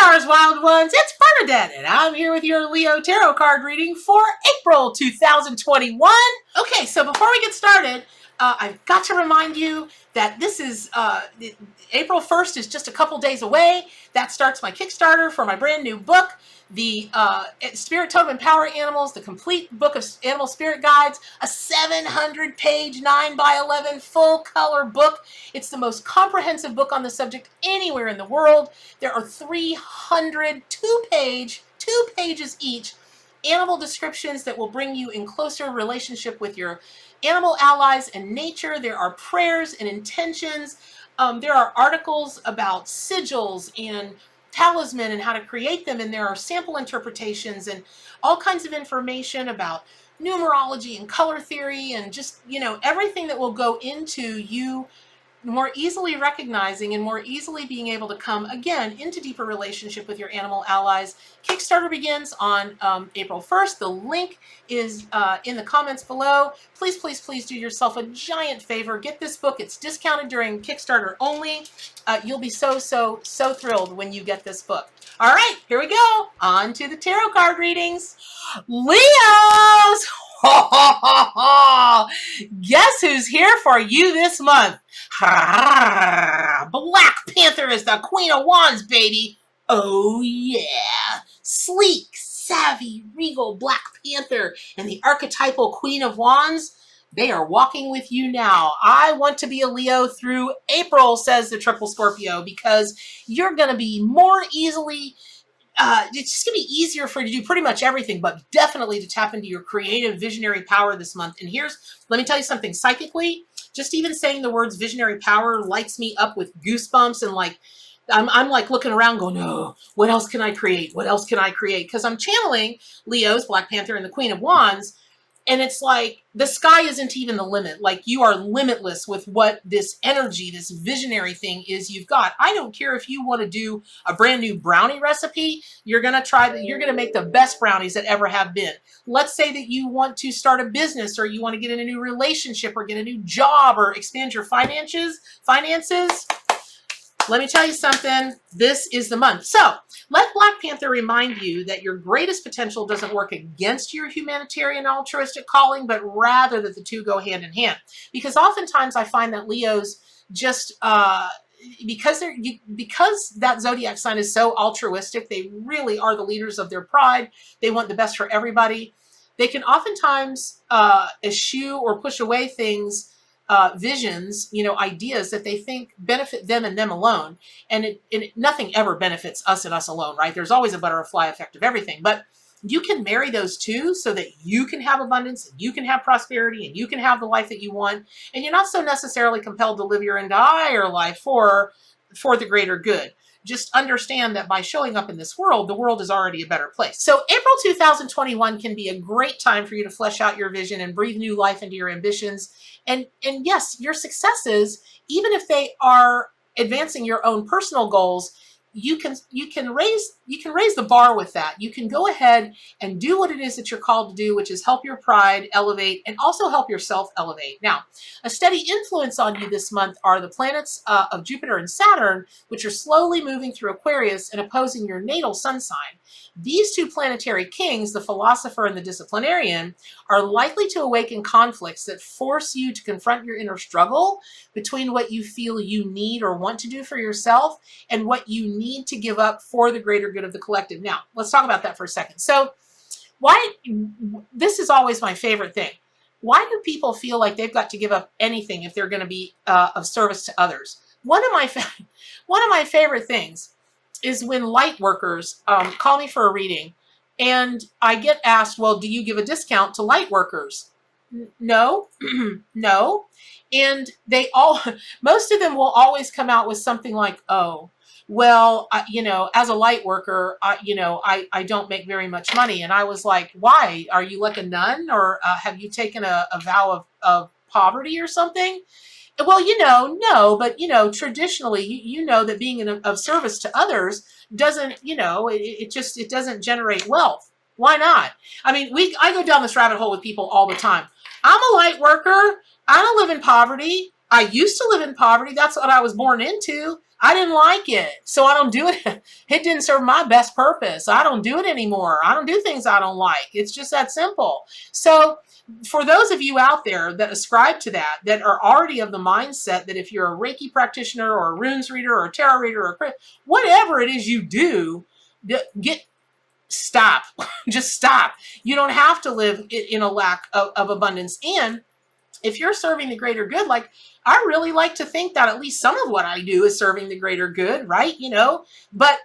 stars, wild ones. It's Bernadette, and I'm here with your Leo Tarot card reading for April 2021. Okay, so before we get started, I've got to remind you that this is April 1st is just a couple days away. That starts my Kickstarter for my brand new book, the Spirit Totem Power Animals, the complete book of animal spirit guides, a 700-page 9x11 full-color book. It's the most comprehensive book on the subject anywhere in the world. There are 300 two pages each, animal descriptions that will bring you in closer relationship with your animal allies and nature. There are prayers and intentions. There are articles about sigils and talisman and how to create them, and there are sample interpretations and all kinds of information about numerology and color theory and just, everything that will go into you more easily recognizing and more easily being able to come again into deeper relationship with your animal allies. Kickstarter begins on April 1st. The link is in the comments below. Please, please, please do yourself a giant favor. Get this book. It's discounted during Kickstarter only. You'll be so thrilled when you get this book. All right, here we go. On to the tarot card readings. Leos! Guess who's here for you this month? Black Panther is the Queen of Wands, baby. Oh yeah. Sleek, savvy, regal Black Panther and the archetypal Queen of Wands, they are walking with you now. I want to be a Leo through April, says the Triple Scorpio, because you're going to be more easily it's just going to be easier for you to do pretty much everything, but definitely to tap into your creative visionary power this month. And let me tell you something, psychically, just even saying the words visionary power lights me up with goosebumps, and like, I'm like looking around going, oh, what else can I create? What else can I create? Because I'm channeling Leo's Black Panther and the Queen of Wands. And it's like the sky isn't even the limit. Like, you are limitless with what this energy, this visionary thing is you've got. I don't care if you want to do a brand new brownie recipe. You're going to make the best brownies that ever have been. Let's say that you want to start a business, or you want to get in a new relationship, or get a new job, or expand your finances. Let me tell you something. This is the month. So let Black Panther remind you that your greatest potential doesn't work against your humanitarian altruistic calling, but rather that the two go hand in hand. Because oftentimes I find that Leos just, because that zodiac sign is so altruistic, they really are the leaders of their pride. They want the best for everybody. They can oftentimes eschew or push away things, visions, ideas that they think benefit them and them alone. And nothing ever benefits us and us alone, right? There's always a butterfly effect of everything. But you can marry those two so that you can have abundance, and you can have prosperity, and you can have the life that you want. And you're not so necessarily compelled to live your entire life for the greater good. Just understand that by showing up in this world, the world is already a better place. So April 2021 can be a great time for you to flesh out your vision and breathe new life into your ambitions. And yes, your successes, even if they are advancing your own personal goals, you can raise the bar with that. You can go ahead and do what it is that you're called to do, which is help your pride elevate and also help yourself elevate. Now, a steady influence on you this month are the planets of Jupiter and Saturn, which are slowly moving through Aquarius and opposing your natal sun sign. These two planetary kings, the philosopher and the disciplinarian, are likely to awaken conflicts that force you to confront your inner struggle between what you feel you need or want to do for yourself and what you need to give up for the greater good of the collective. Now, let's talk about that for a second. So this is always my favorite thing. Why do people feel like they've got to give up anything if they're going to be of service to others? One of my favorite things is when light workers call me for a reading, and I get asked, well, do you give a discount to light workers? No, no. And most of them will always come out with something like, oh, well, as a light worker, I don't make very much money. And I was like, why? Are you like a nun, or have you taken a vow of poverty or something? Well, no, but, traditionally, you know that being of service to others doesn't, it doesn't generate wealth. Why not? I mean, I go down this rabbit hole with people all the time. I'm a light worker. I don't live in poverty. I used to live in poverty. That's what I was born into. I didn't like it, so I don't do it. It didn't serve my best purpose. I don't do it anymore. I don't do things I don't like. It's just that simple. So for those of you out there that ascribe to that, that are already of the mindset that if you're a Reiki practitioner or a runes reader or a tarot reader or whatever it is you do, stop. Just stop. You don't have to live in a lack of abundance. And if you're serving the greater good, like I really like to think that at least some of what I do is serving the greater good, right? But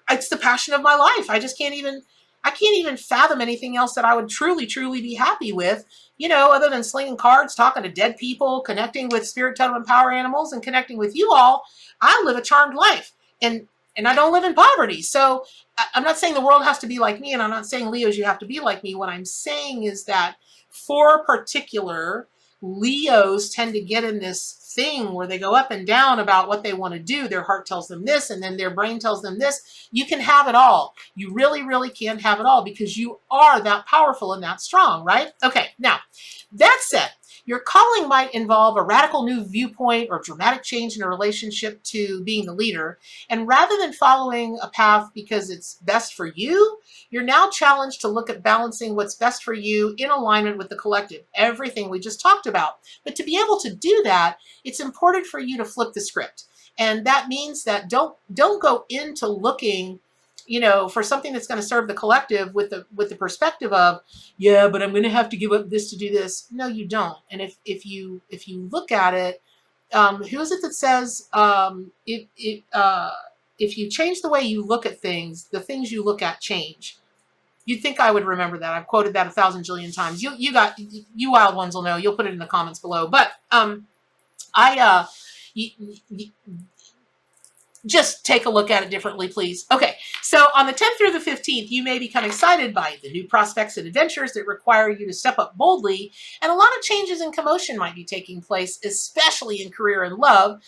it's the passion of my life. I can't even fathom anything else that I would truly, truly be happy with, other than slinging cards, talking to dead people, connecting with spirit, totem, and power animals, and connecting with you all. I live a charmed life, and I don't live in poverty. So I'm not saying the world has to be like me, and I'm not saying, Leos, you have to be like me. What I'm saying is that for particular, Leos tend to get in this thing where they go up and down about what they want to do. Their heart tells them this, and then their brain tells them this. You can have it all. You really, really can have it all because you are that powerful and that strong, right? Okay, now, that said, your calling might involve a radical new viewpoint or dramatic change in a relationship to being the leader. And rather than following a path because it's best for you, you're now challenged to look at balancing what's best for you in alignment with the collective, everything we just talked about. But to be able to do that, it's important for you to flip the script. And that means that don't go into looking, for something that's going to serve the collective with the perspective of, yeah, but I'm going to have to give up this to do this. No, you don't. And if you look at it, who is it that says, if you change the way you look at things, the things you look at change. You'd think I would remember that. I've quoted that 1,000 jillion times. You wild ones will know. You'll put it in the comments below. But just take a look at it differently, please. Okay, so on the 10th through the 15th, you may become excited by the new prospects and adventures that require you to step up boldly, and a lot of changes and commotion might be taking place, especially in career and love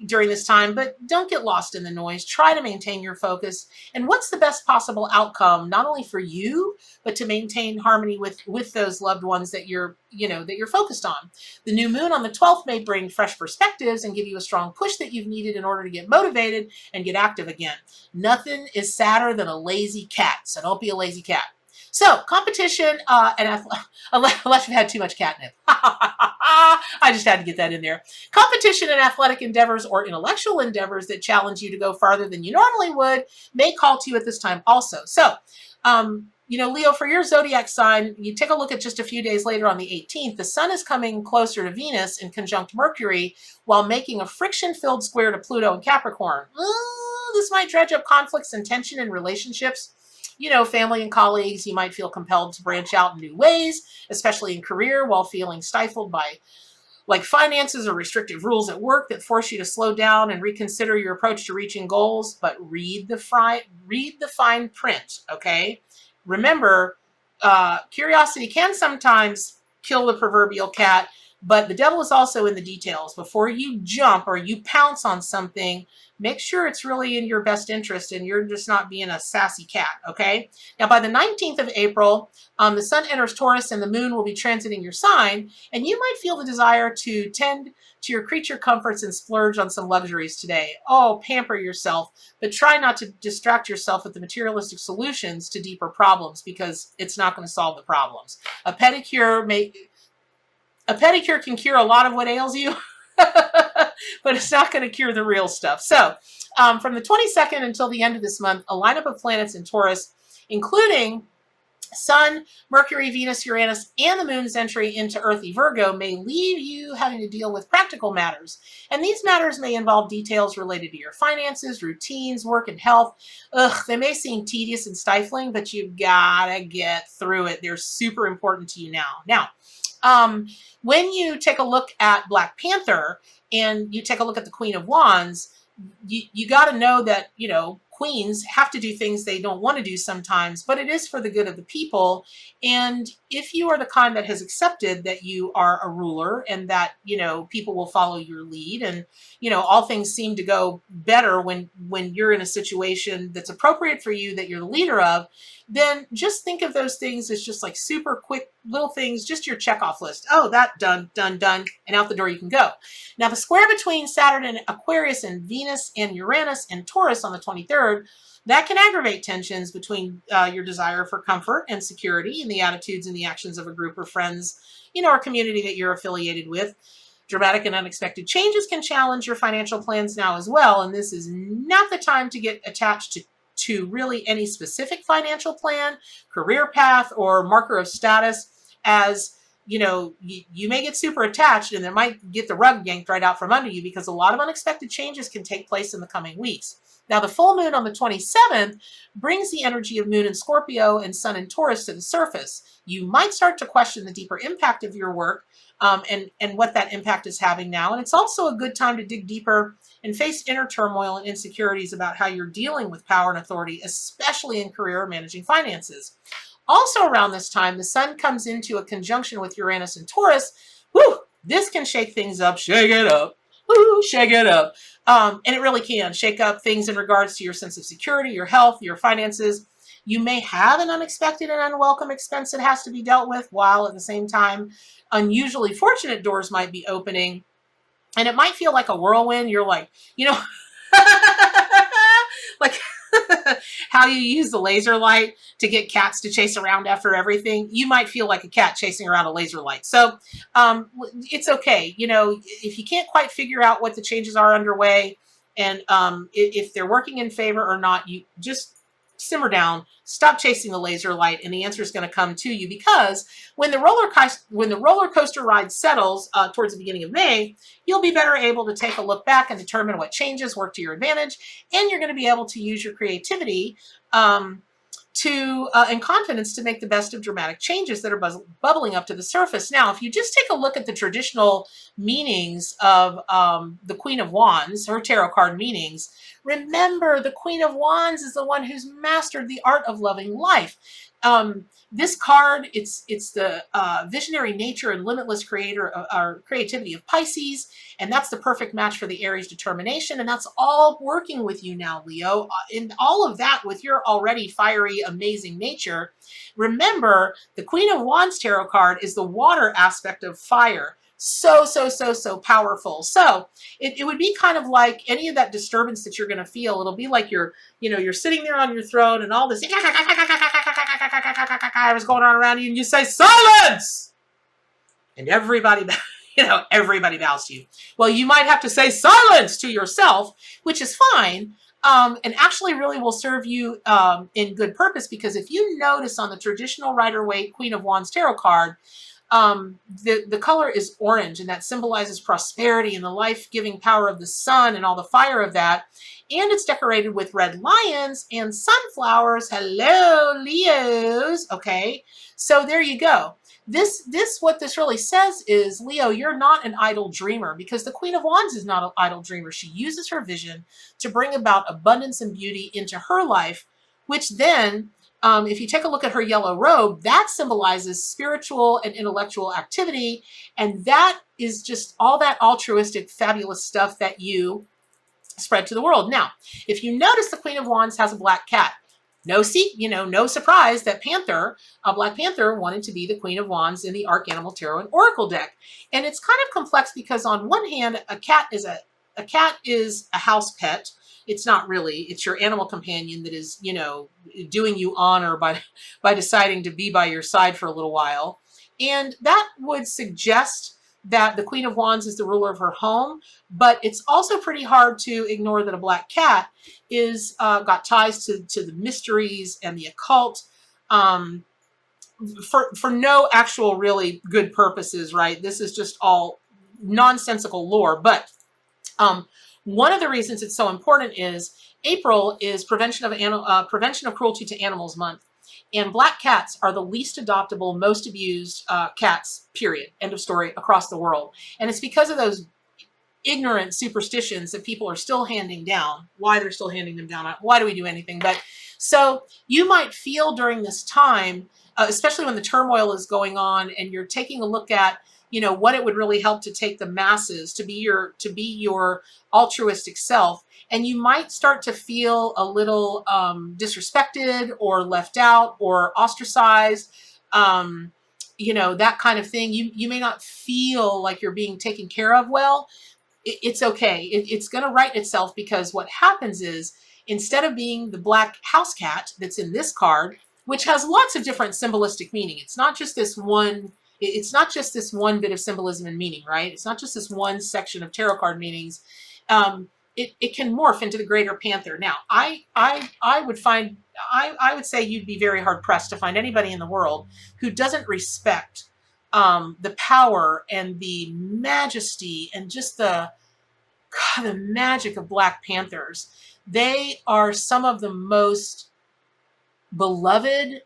during this time, but don't get lost in the noise. Try to maintain your focus. And what's the best possible outcome, not only for you, but to maintain harmony with those loved ones that you're focused on. The new moon on the 12th may bring fresh perspectives and give you a strong push that you've needed in order to get motivated and get active again. Nothing is sadder than a lazy cat, so don't be a lazy cat. So, competition, unless you've had too much catnip. I just had to get that in there. Competition in athletic endeavors or intellectual endeavors that challenge you to go farther than you normally would may call to you at this time also. So, Leo, for your zodiac sign, you take a look at just a few days later on the 18th, the sun is coming closer to Venus in conjunct Mercury while making a friction-filled square to Pluto and Capricorn. This might dredge up conflicts and tension in relationships. Family and colleagues, you might feel compelled to branch out in new ways, especially in career, while feeling stifled by finances or restrictive rules at work that force you to slow down and reconsider your approach to reaching goals. But read the fine print, okay? Remember, curiosity can sometimes kill the proverbial cat, but the devil is also in the details. Before you jump or you pounce on something, make sure it's really in your best interest and you're just not being a sassy cat, okay? Now, by the 19th of April, the sun enters Taurus and the moon will be transiting your sign, and you might feel the desire to tend to your creature comforts and splurge on some luxuries today. Oh, pamper yourself, but try not to distract yourself with the materialistic solutions to deeper problems because it's not going to solve the problems. A pedicure can cure a lot of what ails you, but it's not going to cure the real stuff. So from the 22nd until the end of this month, a lineup of planets in Taurus, including Sun, Mercury, Venus, Uranus, and the moon's entry into earthy Virgo, may leave you having to deal with practical matters. And these matters may involve details related to your finances, routines, work, and health. They may seem tedious and stifling, but you've got to get through it. They're super important to you now. Now, when you take a look at Black Panther and you take a look at the Queen of Wands, you got to know that, queens have to do things they don't want to do sometimes, but it is for the good of the people. And if you are the kind that has accepted that you are a ruler and that, people will follow your lead, and, all things seem to go better when you're in a situation that's appropriate for you, that you're the leader of, then just think of those things as just like super quick little things, just your checkoff list. Oh, that done, done, done, and out the door you can go. Now, the square between Saturn and Aquarius and Venus and Uranus and Taurus on the 23rd, that can aggravate tensions between your desire for comfort and security and the attitudes and the actions of a group of friends, or community that you're affiliated with. Dramatic and unexpected changes can challenge your financial plans now as well, and this is not the time to get attached to really any specific financial plan, career path, or marker of status, as you may get super attached and it might get the rug yanked right out from under you, because a lot of unexpected changes can take place in the coming weeks. Now, the full moon on the 27th brings the energy of Moon in Scorpio and Sun in Taurus to the surface. You might start to question the deeper impact of your work and what that impact is having now. And it's also a good time to dig deeper and face inner turmoil and insecurities about how you're dealing with power and authority, especially in career or managing finances. Also around this time, the Sun comes into a conjunction with Uranus and Taurus. Woo! This can shake things up. Shake it up. Woo! Shake it up. And it really can shake up things in regards to your sense of security, your health, your finances. You may have an unexpected and unwelcome expense that has to be dealt with, while at the same time, unusually fortunate doors might be opening. And it might feel like a whirlwind. You're like, like how you use the laser light to get cats to chase around after everything. You might feel like a cat chasing around a laser light. So it's okay. If you can't quite figure out what the changes are underway, and if they're working in favor or not, you just simmer down, stop chasing the laser light, and the answer is going to come to you, because when the roller coaster ride settles towards the beginning of May, you'll be better able to take a look back and determine what changes work to your advantage, and you're going to be able to use your creativity and confidence to make the best of dramatic changes that are bubbling up to the surface. Now, if you just take a look at the traditional meanings of the Queen of Wands, her tarot card meanings, remember, the Queen of Wands is the one who's mastered the art of loving life. This card, it's the visionary nature and limitless creativity of Pisces, and that's the perfect match for the Aries determination, and that's all working with you now, Leo. And all of that with your already fiery, amazing nature. Remember, the Queen of Wands tarot card is the water aspect of fire. So powerful. So it would be kind of like any of that disturbance that you're going to feel. It'll be like you're sitting there on your throne and all this is going on around you, and you say, silence! And everybody bows to you. Well, you might have to say silence to yourself, which is fine. And actually really will serve you in good purpose, because if you notice on the traditional Rider-Waite Queen of Wands tarot card, the color is orange, and that symbolizes prosperity and the life-giving power of the sun and all the fire of that. And it's decorated with red lions and sunflowers. Hello, Leos. Okay, so there you go. What this really says is, Leo, you're not an idle dreamer, because the Queen of Wands is not an idle dreamer. She uses her vision to bring about abundance and beauty into her life, which then, if you take a look at her yellow robe, that symbolizes spiritual and intellectual activity. And that is just all that altruistic, fabulous stuff that you spread to the world. Now, if you notice, the Queen of Wands has a black cat. No surprise that Black Panther wanted to be the Queen of Wands in the Arcanimal Tarot and Oracle deck. And it's kind of complex, because on one hand, a cat is a house pet. It's not really. It's your animal companion that is, doing you honor by deciding to be by your side for a little while. And that would suggest that the Queen of Wands is the ruler of her home, but it's also pretty hard to ignore that a black cat is got ties to the mysteries and the occult for no actual really good purposes, right? This is just all nonsensical lore. But one of the reasons it's so important is April is prevention of cruelty to animals month. And black cats are the least adoptable, most abused cats, period. End of story, across the world. And it's because of those ignorant superstitions that people are still handing down. Why they're still handing them down? Why do we do anything? But so you might feel during this time, especially when the turmoil is going on, and you're taking a look at, you know, what it would really help to take the masses to be your altruistic self. And you might start to feel a little disrespected or left out or ostracized. You know, that kind of thing. You may not feel like you're being taken care of well. It's okay. It's going to right itself, because what happens is, instead of being the black house cat that's in this card, which has lots of different symbolistic meaning, it's not just this one. It's not just this one bit of symbolism and meaning, right? It's not just this one section of tarot card meanings. It can morph into the greater panther. Now, I would say you'd be very hard pressed to find anybody in the world who doesn't respect the power and the majesty and just the magic of Black Panthers. They are some of the most beloved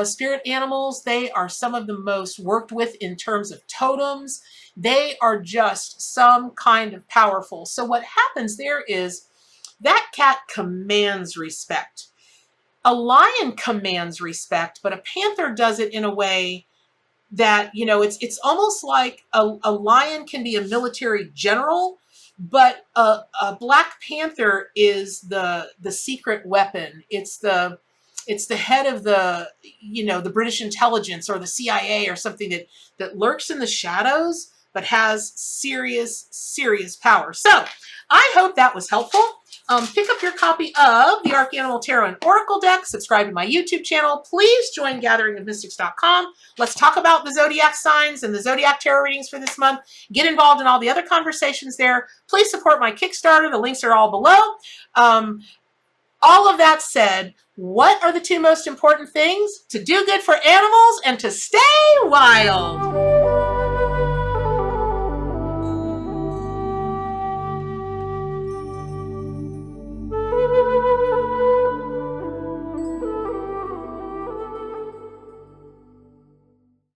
spirit animals. They are some of the most worked with in terms of totems. They are just some kind of powerful. So what happens there is that cat commands respect. A lion commands respect, but a panther does it in a way that, you know, it's almost like a lion can be a military general, but a Black Panther is the secret weapon. It's the head of the, you know, the British intelligence or the CIA or something that lurks in the shadows, but has serious power. So I hope that was helpful. Pick up your copy of the Arc Animal Tarot and Oracle deck. Subscribe to my YouTube channel. Please join gatheringofmystics.com. Let's talk about the zodiac signs and the zodiac tarot readings for this month. Get involved in all the other conversations there. Please support my Kickstarter. The links are all below. All of that said, what are the two most important things? To do good for animals and to stay wild.